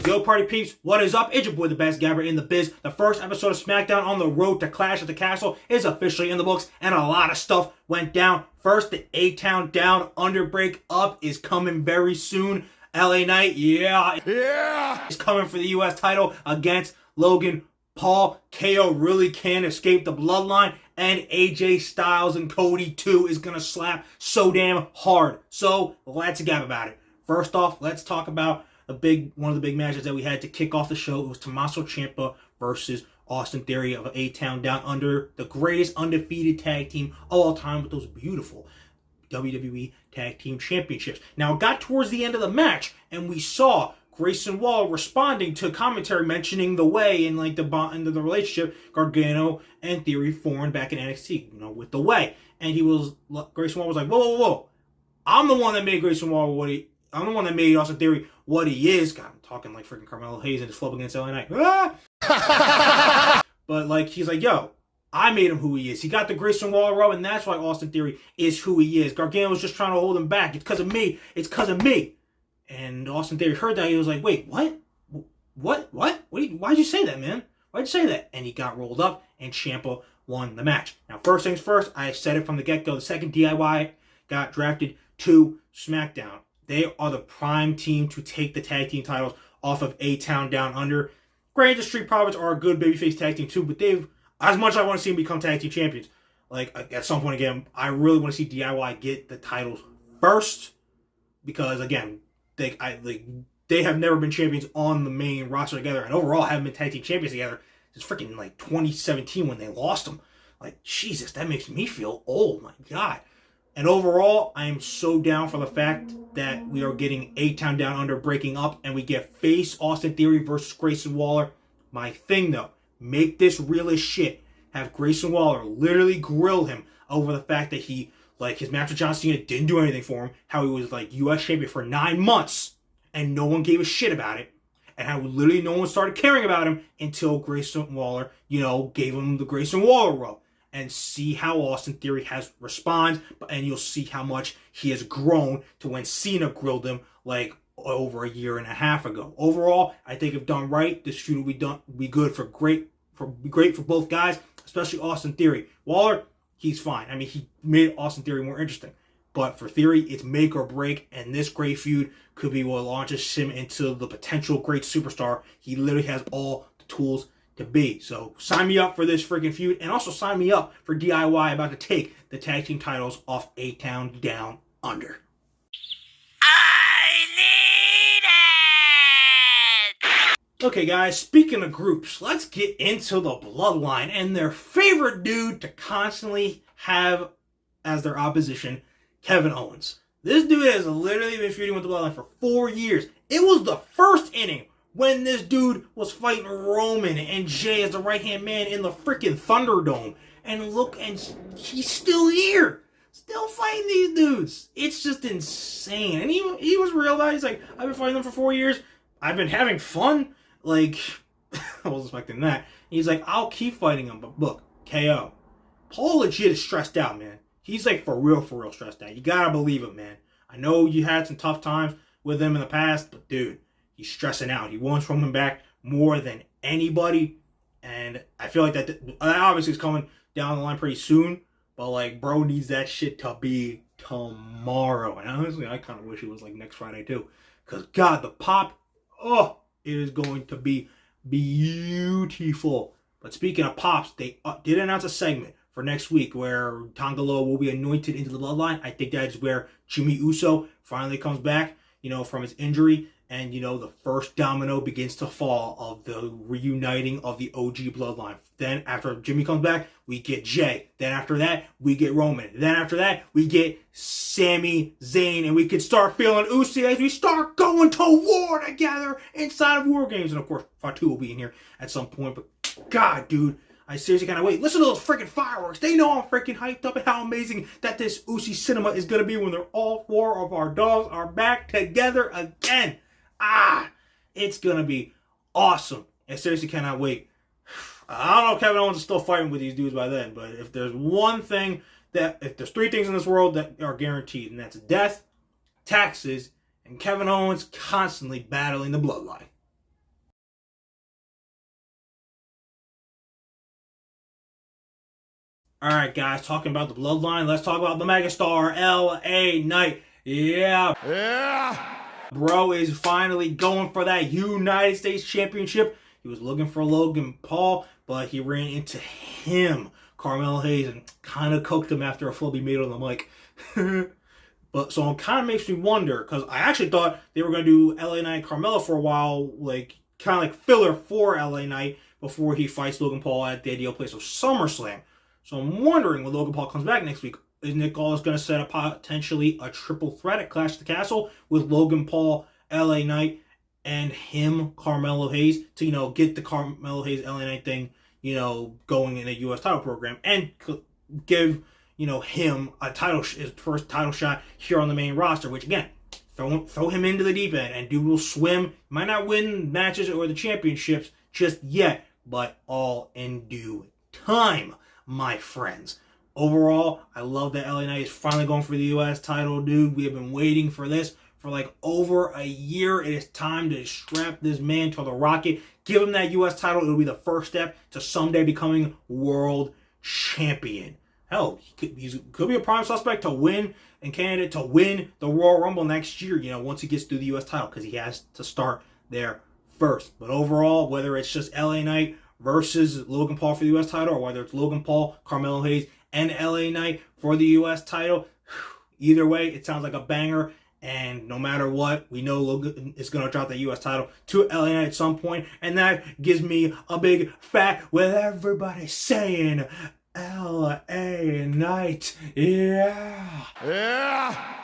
Yo, party peeps, what is up? It's your boy, the best gabber in the biz. The first episode of SmackDown on the road to Clash at the Castle is officially in the books, and a lot of stuff went down. First, the A-Town Down Under break up is coming very soon. LA Knight, yeah, it's coming for the U.S. title against Logan Paul. KO really can't escape the Bloodline, and AJ Styles and Cody too is gonna slap so damn hard. So let's gab about it. First off, let's talk about one of the big matches that we had to kick off the show. It was Tommaso Ciampa versus Austin Theory of A-Town Down Under, the greatest undefeated tag team of all time with those beautiful WWE Tag Team Championships. Now, it got towards the end of the match, and we saw Grayson Waller responding to commentary mentioning the way in like the bond of the relationship Gargano and Theory formed back in NXT, with the way. And Grayson Waller was like, whoa. I'm the one that made Grayson Waller I'm the one that made Austin Theory what he is. God, I'm talking like freaking Carmelo Hayes and his flub against LA Knight. But he's like, yo, I made him who he is. He got the Grayson Waller rub, and that's why Austin Theory is who he is. Gargano was just trying to hold him back. It's because of me. It's because of me. And Austin Theory heard that. He was like, wait, what? Why'd you say that, man? Why'd you say that? And he got rolled up, and Ciampa won the match. Now, first things first, I said it from the get-go. The second DIY got drafted to SmackDown. They are the prime team to take the tag team titles off of A-Town Down Under. Granted, the Street Profits are a good babyface tag team too, but as much as I want to see them become tag team champions, at some point again, I really want to see DIY get the titles first, because again, they have never been champions on the main roster together, and overall haven't been tag team champions together since freaking 2017 when they lost them. Jesus, that makes me feel old. My God. And overall, I am so down for the fact that we are getting A-Town Down Under breaking up, and we get face Austin Theory versus Grayson Waller. My thing, though, make this real as shit. Have Grayson Waller literally grill him over the fact that he, his match with John Cena didn't do anything for him, how he was, U.S. champion for 9 months, and no one gave a shit about it, and how literally no one started caring about him until Grayson Waller, gave him the Grayson Waller rub. And see how Austin Theory has responded, and you'll see how much he has grown to when Cena grilled him over a year and a half ago. Overall, I think if done right, this feud will be good for great for both guys, especially Austin Theory. Waller, he's fine. I mean, he made Austin Theory more interesting, but for Theory, it's make or break, and this great feud could be what launches him into the potential great superstar. He literally has all the tools to be. So sign me up for this freaking feud, and also sign me up for DIY about to take the tag team titles off A-Town Down Under. I need it! Okay guys, speaking of groups, let's get into the Bloodline and their favorite dude to constantly have as their opposition, Kevin Owens. This dude has literally been feuding with the Bloodline for 4 years. It was the first inning when this dude was fighting Roman and Jay as the right-hand man in the freaking Thunderdome. And look, and he's still here. Still fighting these dudes. It's just insane. And he was real about it. He's like, I've been fighting them for 4 years. I've been having fun. I wasn't expecting that. He's like, I'll keep fighting them. But look, KO. Paul legit is stressed out, man. He's for real stressed out. You gotta believe him, man. I know you had some tough times with him in the past, but dude, he's stressing out. He wants Roman back more than anybody. And I feel like that obviously is coming down the line pretty soon. But, bro needs that shit to be tomorrow. And honestly, I kind of wish it was, next Friday, too. Because, God, the pop, it is going to be beautiful. But speaking of pops, they did announce a segment for next week where Tongalo will be anointed into the Bloodline. I think that is where Jimmy Uso finally comes back, from his injury. And, the first domino begins to fall of the reuniting of the OG Bloodline. Then, after Jimmy comes back, we get Jay. Then, after that, we get Roman. Then, after that, we get Sami Zayn. And we can start feeling Uso as we start going to war together inside of War Games. And, of course, Fatu will be in here at some point. But, God, dude, I seriously can't wait. Listen to those freaking fireworks. They know I'm freaking hyped up and how amazing that this Usi cinema is going to be when they're all 4 of our dogs are back together again. It's going to be awesome. I seriously cannot wait. I don't know if Kevin Owens is still fighting with these dudes by then, but if there's one thing that if there's 3 things in this world that are guaranteed, and that's death, taxes, and Kevin Owens constantly battling the Bloodline. Alright guys, talking about the Bloodline, let's talk about the megastar, LA Knight. Yeah! Bro is finally going for that United States Championship. He was looking for Logan Paul, but he ran into him, Carmelo Hayes, and kind of cooked him after a flub he made on the mic. But so it kind of makes me wonder, because I actually thought they were going to do LA Knight Carmelo for a while, like kind of like filler for LA Knight before he fights Logan Paul at the ideal place of SummerSlam. So I'm wondering when Logan Paul comes back next week, is Nick Aldis going to set up potentially a triple threat at Clash of the Castle with Logan Paul, LA Knight, and him, Carmelo Hayes, to, you know, get the Carmelo Hayes LA Knight thing, you know, going in a U.S. title program and give, you know, him a title, his first title shot here on the main roster, which again, throw him into the deep end and dude will swim. Might not win matches or the championships just yet, but all in due time, my friends. Overall, I love that LA Knight is finally going for the U.S. title, dude. We have been waiting for this for like over a year. It is time to strap this man to the rocket. Give him that U.S. title. It'll be the first step to someday becoming world champion. Hell, he could be a prime suspect to win and candidate to win the Royal Rumble next year, you know, once he gets through the U.S. title, because he has to start there first. But overall, whether it's just LA Knight versus Logan Paul for the U.S. title, or whether it's Logan Paul, Carmelo Hayes, and LA Knight for the U.S. title, either way, it sounds like a banger. And no matter what, we know Logan is going to drop the U.S. title to LA Knight at some point. And that gives me a big fat with everybody saying, LA Knight, yeah. Yeah.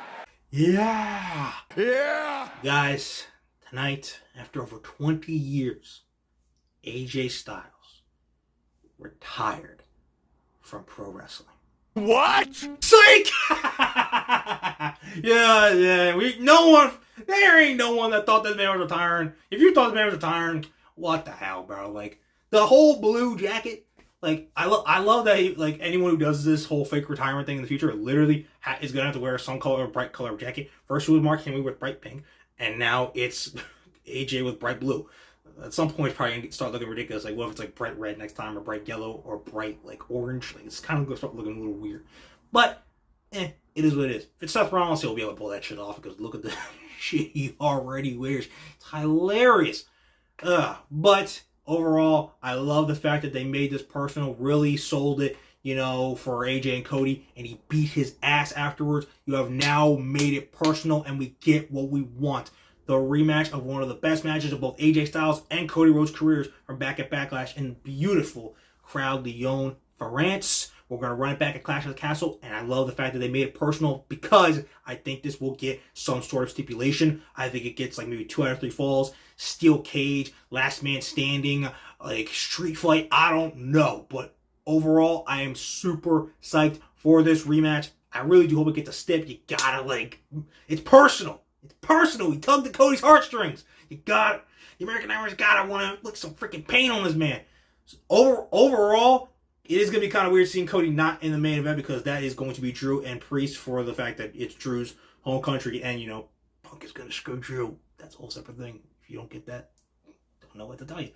Yeah. Yeah. Guys, tonight, after over 20 years, AJ Styles retired from pro wrestling. What? Psych! yeah. There ain't no one that thought this man was retiring. If you thought this man was retiring, what the hell, bro? Like, the whole blue jacket, like, I love that he, like, anyone who does this whole fake retirement thing in the future literally is going to have to wear some color, bright color jacket. First it was Mark Henry with bright pink, and now it's AJ with bright blue. At some point, it's probably going to start looking ridiculous. Like, what if it's like bright red next time, or bright yellow, or bright like orange? Like, it's kind of going to start looking a little weird. But, it is what it is. If it's Seth Rollins, he'll be able to pull that shit off, because look at the shit he already wears. It's hilarious. But overall, I love the fact that they made this personal, really sold it, you know, for AJ and Cody, and he beat his ass afterwards. You have now made it personal, and we get what we want. The rematch of one of the best matches of both AJ Styles and Cody Rhodes' careers from back at Backlash in beautiful crowd Lyon, France. We're going to run it back at Clash of the Castle, and I love the fact that they made it personal, because I think this will get some sort of stipulation. I think it gets like maybe 2 out of 3 falls, steel cage, last man standing, like street fight. I don't know, but overall, I am super psyched for this rematch. I really do hope it gets a stip. You gotta, like, it's personal. It's personal. He tugged at Cody's heartstrings. The American Nightmare's gotta want to look some freaking pain on this man. So overall, it is going to be kind of weird seeing Cody not in the main event, because that is going to be Drew and Priest, for the fact that it's Drew's home country, and, you know, Punk is going to screw Drew. That's a whole separate thing. If you don't get that, don't know what to tell you.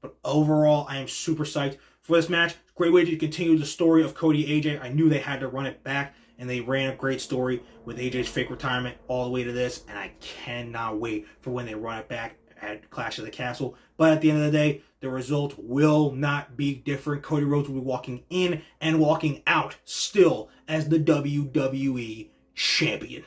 But overall, I am super psyched for this match. Great way to continue the story of Cody AJ. I knew they had to run it back, and they ran a great story with AJ's fake retirement all the way to this, and I cannot wait for when they run it back at Clash of the Castle. But at the end of the day, the result will not be different. Cody Rhodes will be walking in and walking out still as the WWE Champion.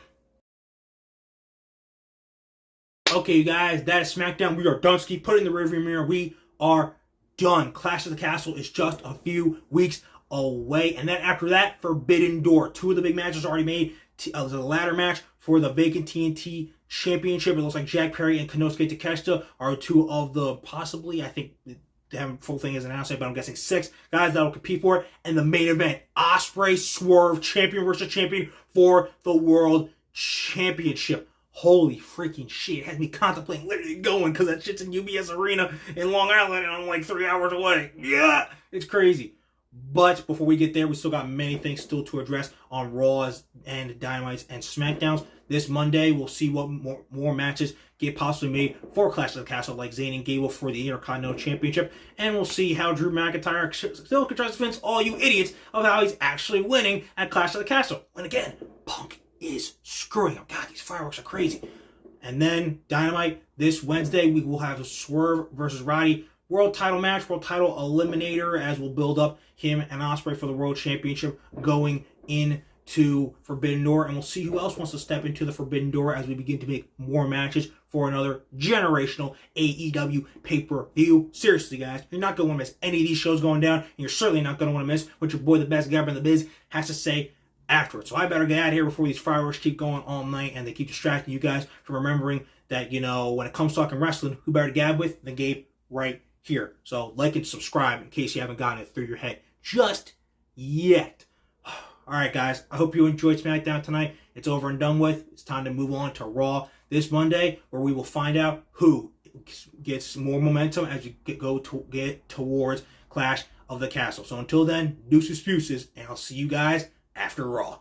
Okay, you guys, that is SmackDown. We are done. Put it in the rearview mirror. We are done. Clash of the Castle is just a few weeks away. And then after that, Forbidden Door. 2 of the big matches already made. The ladder match for the vacant TNT Championship. It looks like Jack Perry and Konosuke Takeshita are 2 of the possibly, I think, they haven't full thing is announced yet, but I'm guessing 6 guys that'll compete for it. And the main event, Ospreay Swerve, champion versus champion for the World Championship. Holy freaking shit. It has me contemplating literally going, because that shit's in UBS Arena in Long Island, and I'm like 3 hours away. Yeah, it's crazy. But before we get there, we still got many things still to address on Raws and Dynamites and SmackDowns. This Monday, we'll see what more matches get possibly made for Clash of the Castle, like Zayn and Gable for the Intercontinental Championship. And we'll see how Drew McIntyre still can try to convince all you idiots of how he's actually winning at Clash of the Castle. And again, Punk is screwing him. God, these fireworks are crazy. And then Dynamite, this Wednesday, we will have a Swerve versus Roddy world title match, world title eliminator, as we'll build up him and Ospreay for the world championship going into Forbidden Door. And we'll see who else wants to step into the Forbidden Door as we begin to make more matches for another generational AEW pay-per-view. Seriously, guys, you're not going to want to miss any of these shows going down, and you're certainly not going to want to miss what your boy, the best Gabe in the biz, has to say afterwards. So I better get out of here before these fireworks keep going all night and they keep distracting you guys from remembering that, you know, when it comes to talking wrestling, who better to gab with than Gabe right here. So like and subscribe in case you haven't gotten it through your head just yet. All right, guys, I hope you enjoyed SmackDown tonight. It's over and done with. It's time to move on to Raw this Monday, where we will find out who gets more momentum as we get towards Clash of the Castle. So until then, deuces, and I'll see you guys after Raw.